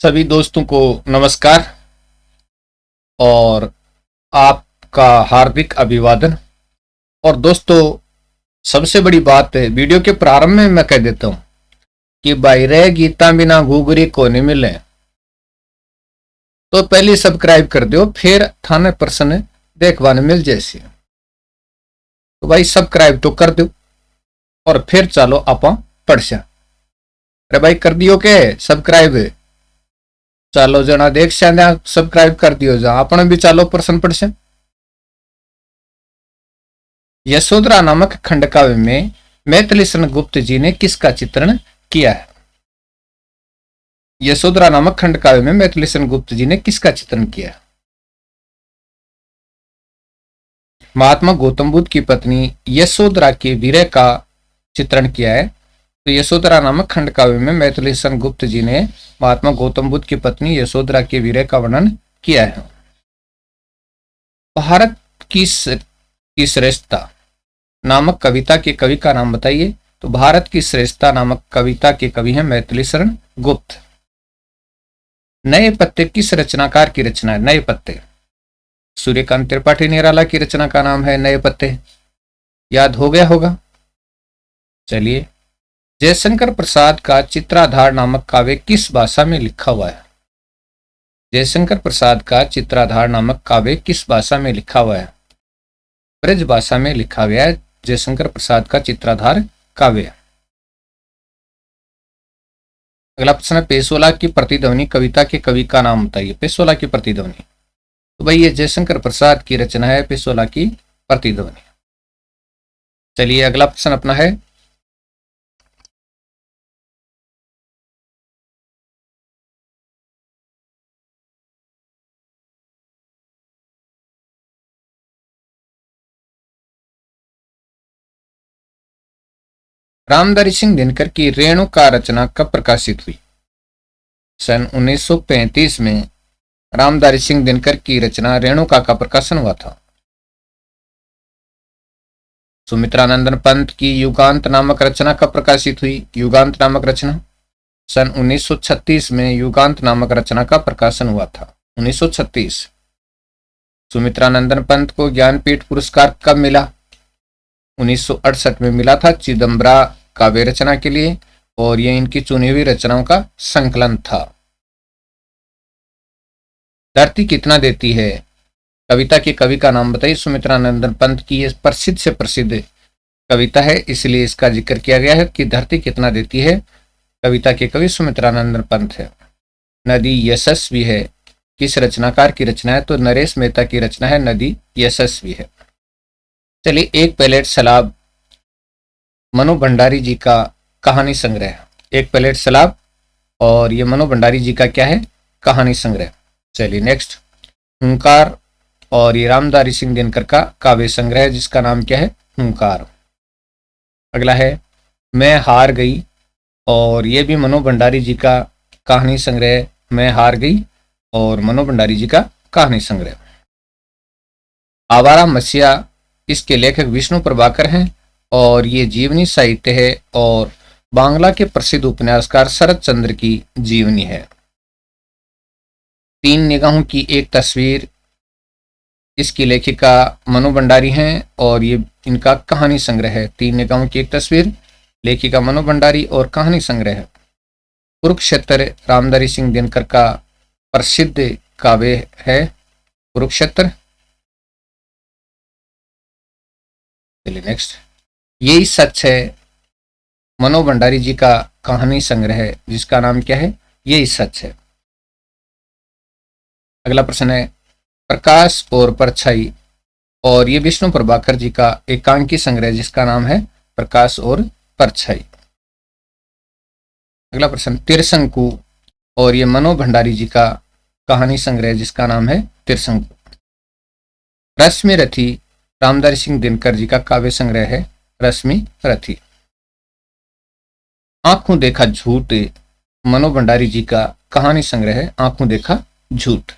सभी दोस्तों को नमस्कार और आपका हार्दिक अभिवादन। और दोस्तों, सबसे बड़ी बात है, वीडियो के प्रारंभ में मैं कह देता हूं कि बाहरे गीता बिना घूघरी को नहीं मिले, तो पहले सब्सक्राइब कर दो, फिर थाने प्रश्न देखवाने मिल जैसे। तो भाई सब्सक्राइब तो कर दो और फिर चलो आप पढ़सा। अरे भाई कर दियो के सब्सक्राइब? चालो जना देख सब्सक्राइब कर दियो जा, अपने भी चालो प्रश्न पढ़ से। यशोधरा नामक खंड काव्य में मैथिली शरण गुप्त जी ने किसका चित्रण किया है? यशोधरा नामक खंड काव्य में मैथिली शरण गुप्त जी ने किसका चित्रण किया है? महात्मा गौतम बुद्ध की पत्नी यशोधरा के वीर्य का चित्रण किया है। तो यशोधरा नामक खंड काव्य में मैथिली शरण गुप्त जी ने महात्मा गौतम बुद्ध की पत्नी यशोधरा के वीर्य का वर्णन किया है। भारत की श्रेष्ठता नामक कविता के कवि का नाम बताइए। तो भारत की श्रेष्ठता नामक कविता के कवि हैं मैथिली शरण गुप्त। नए पत्ते किस रचनाकार की रचना है? नए पत्ते सूर्यकांत त्रिपाठी निराला की रचना का नाम है नए पत्ते। याद हो गया होगा। चलिए, जयशंकर प्रसाद का चित्राधार नामक काव्य किस भाषा में लिखा हुआ है? जयशंकर प्रसाद का चित्राधार नामक काव्य किस भाषा में लिखा हुआ है? ब्रज भाषा में लिखा गया है जयशंकर प्रसाद का चित्राधार काव्य। अगला प्रश्न है, पेशोला की प्रतिध्वनि कविता के कवि का नाम बताइए। पेशोला की प्रतिध्वनि, तो भाई ये जयशंकर प्रसाद की रचना है पेशोला की प्रतिध्वनि। चलिए अगला प्रश्न अपना है, रामधारी सिंह दिनकर की रेणुका रचना कब प्रकाशित हुई? सन 1935 में रामधारी सिंह दिनकर की रचना रेणुका का प्रकाशन हुआ था। सुमित्रानंदन पंत की युगांत नामक रचना कब प्रकाशित हुई? युगांत नामक रचना सन 1936 में युगांत नामक रचना का प्रकाशन हुआ था। 1936। सुमित्रानंदन पंत को ज्ञानपीठ पुरस्कार कब मिला? 1968 में मिला था चिदम्बरा काव्य रचना के लिए, और यह इनकी चुनी हुई रचनाओं का संकलन था। धरती कितना देती है कविता के कवि का नाम बताइए। सुमित्रानंदन पंत की यह प्रसिद्ध से प्रसिद्ध कविता है, इसलिए इसका जिक्र किया गया है कि धरती कितना देती है। कविता के कवि सुमित्रानंदन पंत है। नदी यशस्वी है किस रचनाकार की रचना है? तो नरेश मेहता की रचना है नदी यशस्वी है। चलिए, एक प्लेट सलाब मनु भंडारी जी का कहानी संग्रह। एक प्लेट सलाब, और ये मनु भंडारी जी का क्या है? कहानी संग्रह। चलिए नेक्स्ट, हुंकार, और ये रामधारी सिंह दिनकर का काव्य संग्रह है जिसका नाम क्या है? हुंकार। अगला है, मैं हार गई, और ये भी मनु भंडारी जी का कहानी संग्रह मैं हार गई, और मनु भंडारी जी का कहानी संग्रह। आवारा मसीहा, इसके लेखक विष्णु प्रभाकर हैं, और ये जीवनी साहित्य है, और बांग्ला के प्रसिद्ध उपन्यासकार शरद चंद्र की जीवनी है। तीन निगाहों की एक तस्वीर, इसकी लेखिका मनु भंडारी हैं, और ये इनका कहानी संग्रह है। तीन निगाहों की एक तस्वीर, लेखिका मनु भंडारी, और कहानी संग्रह है। कुरुक्षेत्र रामधारी सिंह दिनकर का प्रसिद्ध काव्य है कुरुक्षेत्र। चलिए नेक्स्ट, यही सच है मनु भंडारी जी का कहानी संग्रह है जिसका नाम क्या है? यही सच है। अगला प्रश्न है, प्रकाश और परछाई, और ये विष्णु प्रभाकर जी का एकांकी संग्रह जिसका नाम है प्रकाश और परछाई। अगला प्रश्न, त्रिशंकु, और ये मनु भंडारी जी का कहानी संग्रह जिसका नाम है त्रिशंकु। रश्मि रथी रामधारी सिंह दिनकर जी का काव्य संग्रह है रश्मि रथी। आंखों देखा झूठ, मनु भंडारी जी का कहानी संग्रह है आंखों देखा झूठ।